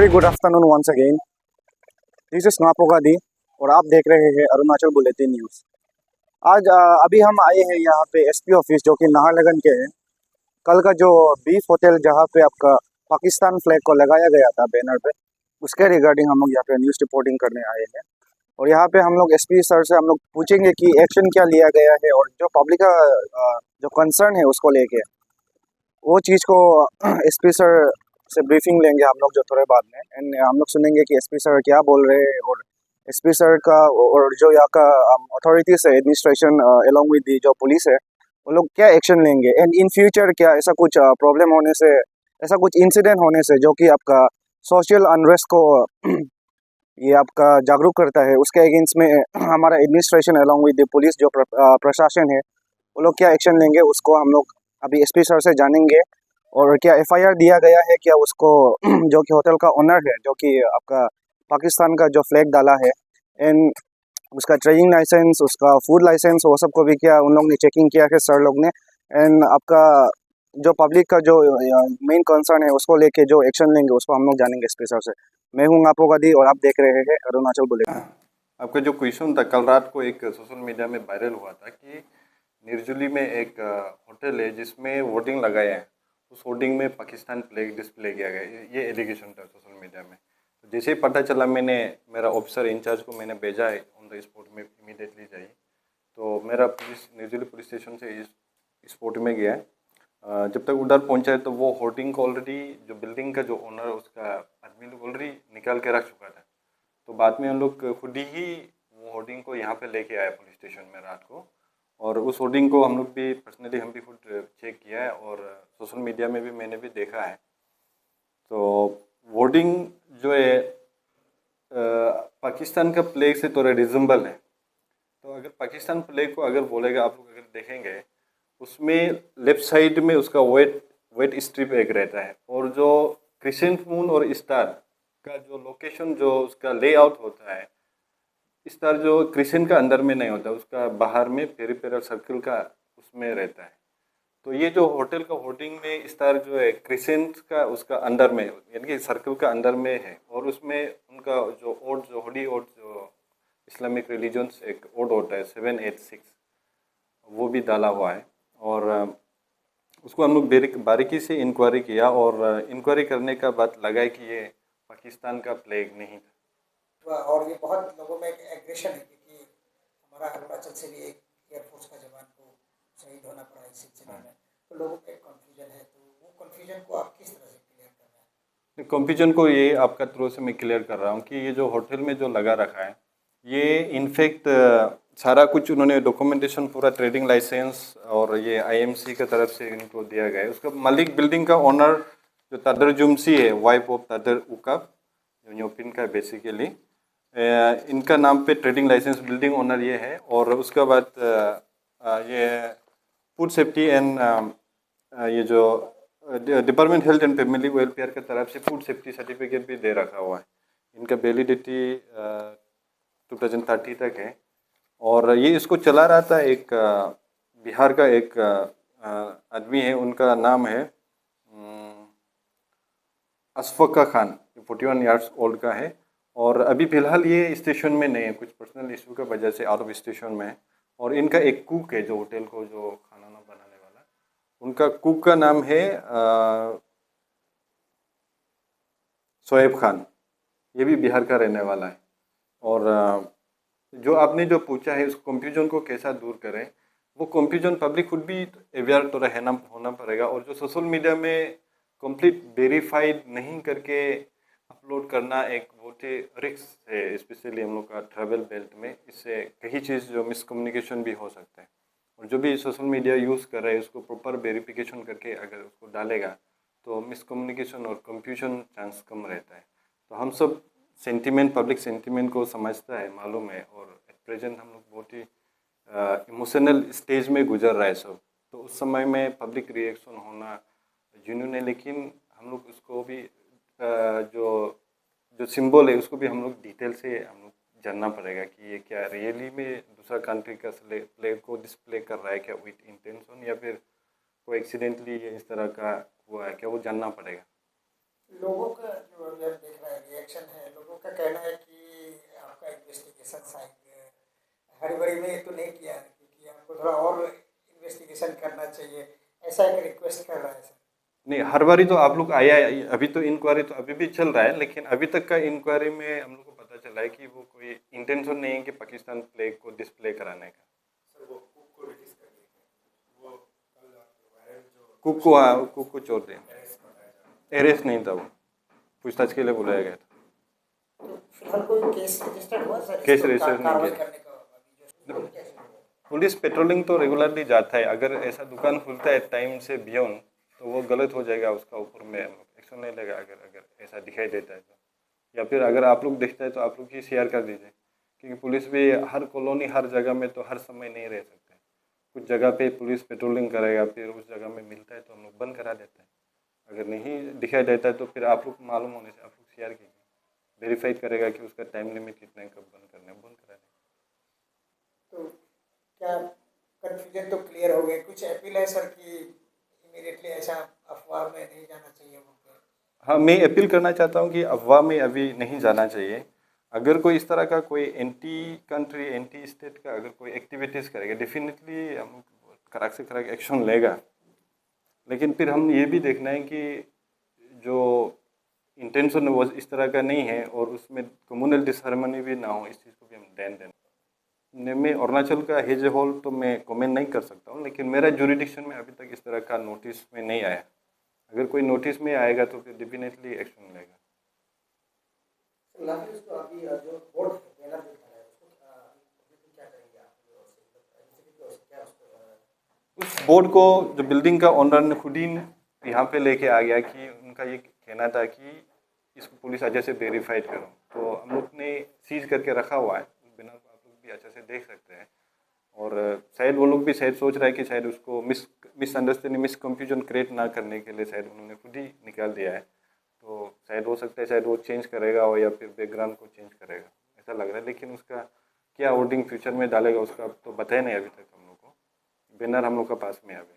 Very good afternoon once again. This is नापोगादी और आप देख रहे हैं अरुणाचल बुलेटिन न्यूज़। आज अभी हम आए हैं यहाँ पे एसपी ऑफिस जो कि नाहरलगुन के है। कल का जो बीफ होटल जहाँ पे आपका पाकिस्तान फ्लैग को लगाया गया था बैनर पे, उसके रिगार्डिंग हम लोग यहाँ पे न्यूज़ रिपोर्टिंग करने आए हैं। और यहाँ पे हम लोग एसपी सर से हम लोग पूछेंगे कि एक्शन क्या लिया गया है और जो पब्लिक का जो कंसर्न है उसको लेके वो चीज़ को एसपी सर से ब्रीफिंग लेंगे हम लोग जो थोड़े बाद में। एंड हम लोग सुनेंगे कि एसपी सर क्या बोल रहे हैं और एसपी सर का और जो यहाँ का अथॉरिटीज है, एडमिनिस्ट्रेशन अलोंग विद दी जो पुलिस है, वो लोग क्या एक्शन लेंगे। एंड इन फ्यूचर क्या ऐसा कुछ प्रॉब्लम होने से, ऐसा कुछ इंसिडेंट होने से जो कि आपका सोशल अनरेस्ट को ये आपका जागरूक करता है, उसके अगेंस्ट में हमारा administration along with the police जो प्रशासन है वो लोग क्या एक्शन लेंगे, उसको हम लोग अभी एसपी सर से जानेंगे। और क्या एफआईआर दिया गया है क्या उसको जो कि होटल का ओनर है, जो कि आपका पाकिस्तान का जो फ्लैग डाला है, एंड उसका ट्रेनिंग लाइसेंस, उसका फूड लाइसेंस, वो सबको भी क्या उन लोग ने चेकिंग किया है सर लोग ने। एंड आपका जो पब्लिक का जो मेन कंसर्न है उसको लेके जो एक्शन लेंगे उसको हम लोग जानेंगे एसपी सर से। मैं हूँ नापोगादी और आप देख रहे हैं अरुणाचल बुलेटिन। आपका जो क्वेश्चन था, कल रात को एक सोशल मीडिया में वायरल हुआ था कि निर्जुली में एक होटल है जिसमें वोटिंग लगाया है, उस होर्डिंग में पाकिस्तान फ्लैग डिस्प्ले किया गया है। ये एलिगेशन था सोशल मीडिया में। तो जैसे ही पता चला, मैंने मेरा ऑफिसर इंचार्ज को मैंने भेजा है ऑन द स्पॉट में, इमीडिएटली जाइए। तो मेरा पुलिस निर्जुली पुलिस स्टेशन से इस स्पॉट में गया है। जब तक उधर पहुंचा है तो वो होर्डिंग को ऑलरेडी, जो बिल्डिंग का जो ओनर उसका आदमी लोग ऑलरेडी निकाल के रख चुका था। तो बाद में हम लोग खुद ही वो होर्डिंग को यहाँ पे लेके आए पुलिस स्टेशन में रात को। और उस होर्डिंग को हम लोग भी पर्सनली हम भी खुद चेक किया है और सोशल मीडिया में भी मैंने भी देखा है। तो होर्डिंग जो है पाकिस्तान का फ्लैग से थोड़ा रिजेंबल है। तो अगर पाकिस्तान फ्लैग को अगर बोलेगा, आप लोग अगर देखेंगे उसमें लेफ्ट साइड में उसका वेट स्ट्रिप एक रहता है, और जो क्रिसेंट मून और स्टार का जो लोकेशन, जो उसका लेआउट होता है, स्टार जो क्रिसेंट का अंदर में नहीं होता, उसका बाहर में पेरिफेरल सर्कल का उसमें रहता है। तो ये जो होटल का होर्डिंग में स्टार जो है क्रिसेंट का उसका अंदर में, यानी कि सर्कल का अंदर में है। और उसमें उनका जो ओड, जो होली ओड, जो इस्लामिक रिलीजन्स एक ओड होता है 786, वो भी डाला हुआ है। और उसको हम लोग बारीकी से इंक्वायरी किया और इंक्वायरी करने का बात लगा है कि ये पाकिस्तान का फ्लैग नहीं था। और ये बहुत लोगों में एक एग्रेशन है क्योंकि हमारा अरुणाचल से भी एक एयरफोर्स का जवान को शहीद होना पड़ा इस सिलसिले में। तो लोगों का एक कन्फ्यूजन है, तो वो कन्फ्यूजन को आप किस तरह से क्लियर कर रहे हैं? कन्फ्यूजन को ये आपका थ्रू से मैं क्लियर कर रहा हूँ कि ये जो होटल में जो लगा रखा है, ये इनफैक्ट सारा कुछ उन्होंने डॉक्यूमेंटेशन, पूरा ट्रेडिंग लाइसेंस और ये आईएमसी की तरफ से इनको दिया गया है। उसका मालिक, बिल्डिंग का ओनर जो तादर जुमसी है, वाइफ ऑफ तादर उकाब, जो न्योपिन का बेसिकली, इनका नाम पे ट्रेडिंग लाइसेंस बिल्डिंग ओनर ये है। और उसके बाद ये फूड सेफ्टी एंड ये जो department health and family welfare की तरफ से फूड सेफ्टी सर्टिफिकेट भी दे रखा हुआ है। इनका वैलिडिटी 2030 तक है। और ये इसको चला रहा था एक बिहार का एक आदमी है, उनका नाम है अशफाक खान, 41 ईयर्स ओल्ड का है। और अभी फ़िलहाल ये स्टेशन में नहीं है, कुछ पर्सनल इशू की वजह से आउट ऑफ स्टेशन में है। और इनका एक कुक है जो होटल को जो खाना ना बनाने वाला, उनका कुक का नाम है शोएब खान, ये भी बिहार का रहने वाला है। और जो आपने जो पूछा है, उस कंफ्यूजन को कैसा दूर करें, वो कंफ्यूजन पब्लिक खुद भी अवेयर तो रहना होना पड़ेगा। और जो सोशल मीडिया में कंप्लीट वेरीफाइड नहीं करके अपलोड करना एक बहुत ही रिस्क है, स्पेशली हम लोग का ट्रैवल बेल्ट में। इससे कई चीज़ जो मिसकम्युनिकेशन भी हो सकता है। और जो भी सोशल मीडिया यूज़ कर रहा है उसको प्रॉपर वेरिफिकेशन करके अगर उसको डालेगा तो मिसकम्युनिकेशन और कंफ्यूजन चांस कम रहता है। तो हम सब सेंटिमेंट, पब्लिक सेंटिमेंट को समझता है, मालूम है। और एट प्रेजेंट हम लोग बहुत ही इमोशनल स्टेज में गुजर रहा है सब। तो उस समय में पब्लिक रिएक्शन होना जेन्युइन है, लेकिन हम लोग उसको भी जो जो सिंबल है उसको भी हम लोग डिटेल से हम लोग जानना पड़ेगा कि ये क्या रियली में दूसरा कंट्री का फ्लैग को डिस्प्ले कर रहा है क्या विथ इंटेंशन, या फिर कोई एक्सीडेंटली ये इस तरह का हुआ है क्या, वो जानना पड़ेगा। लोगों का जो अगर देख रहा है रिएक्शन है, लोगों का कहना है कि आपका इन्वेस्टिगेशन शायद हड़बड़ी में तो नहीं किया, क्योंकि आपको थोड़ा और इन्वेस्टिगेशन करना चाहिए, ऐसा एक रिक्वेस्ट कर रहा है सर। नहीं, हर बारी तो आप लोग आया, अभी तो इंक्वायरी तो अभी भी चल रहा है, लेकिन अभी तक का इंक्वायरी में हम लोग को पता चला है कि वो कोई इंटेंशन नहीं है कि पाकिस्तान फ्लैग को डिस्प्ले कराने का। कुक को, हाँ, कुक को छोड़ दिया, अरेस्ट नहीं था, वो पूछताछ के लिए बुलाया गया था। तो फिलहाल कोई केस रजिस्टर्ड हुआ सर? केस इसको रजिस्टर नहीं कार्रवाई किया। करने का अभी जो कैसे हुआ? पुलिस पेट्रोलिंग तो रेगुलरली जाता है, अगर ऐसा दुकान खुलता है टाइम से बियॉन्ड तो वो गलत हो जाएगा, उसका ऊपर में एक्शन नहीं लेगा अगर अगर ऐसा दिखाई देता है तो। या फिर अगर आप लोग देखते हैं तो आप लोग ही शेयर कर दीजिए, क्योंकि पुलिस भी हर कॉलोनी हर जगह में तो हर समय नहीं रह सकते। कुछ जगह पे पुलिस पेट्रोलिंग करेगा, फिर उस जगह में मिलता है तो हम लोग बंद करा देते हैं। अगर नहीं दिखाई देता है तो फिर आप लोग मालूम होने से आप लोग शेयर कीजिए, वेरीफाई करेगा कि उसका टाइम लिमिट कितना है, कब बंद करना है, बंद करा दें। तो क्या कंफ्यूजन तो क्लियर हो गया, कुछ अपील है सर कि इमीडिएटली ऐसा अफवाह में नहीं जाना चाहिए वहाँ पर? हाँ, मैं अपील करना चाहता हूँ कि अफवाह में अभी नहीं जाना चाहिए। अगर कोई इस तरह का कोई एंटी कंट्री एंटी स्टेट का अगर कोई एक्टिविटीज़ करेगा, डेफिनेटली हम कड़क से कड़क एक्शन लेगा। लेकिन फिर हम ये भी देखना है कि जो इंटेंशन वो इस तरह का नहीं है और उसमें कम्युनल डिसहार्मनी भी ना हो, इस चीज़ को भी हम ध्यान देना। मैं अरुणाचल का एज ए होल तो मैं कमेंट नहीं कर सकता हूँ, लेकिन मेरा जुरिडिक्शन में अभी तक इस तरह का नोटिस में नहीं आया। अगर कोई नोटिस में आएगा तो फिर डेफिनेटली एक्शन लेगा। अभी जो बोर्ड बैनर जो था उसको क्या करेंगे आप? उस बोर्ड को जो बिल्डिंग का ओनर ने खुद ही यहाँ पे लेके आ गया कि उनका ये कहना था कि इसको पुलिस अच्छे से वेरीफाइड करो, तो हम लोग ने सीज करके रखा हुआ है। उस बैनर को आप लोग भी अच्छे से देख सकते हैं। और शायद वो लोग भी शायद सोच रहा है कि शायद उसको मिसअंडरस्टैंडिंग मिसकन्फ्यूजन क्रिएट ना करने के लिए शायद उन्होंने खुद ही निकाल दिया है। तो शायद हो सकता है शायद वो चेंज करेगा और या फिर बैकग्राउंड को चेंज करेगा, ऐसा लग रहा है। लेकिन उसका क्या वर्डिंग फ्यूचर में डालेगा उसका तो बताया नहीं अभी तक हम लोग को। बैनर हम लोग का पास में है अभी।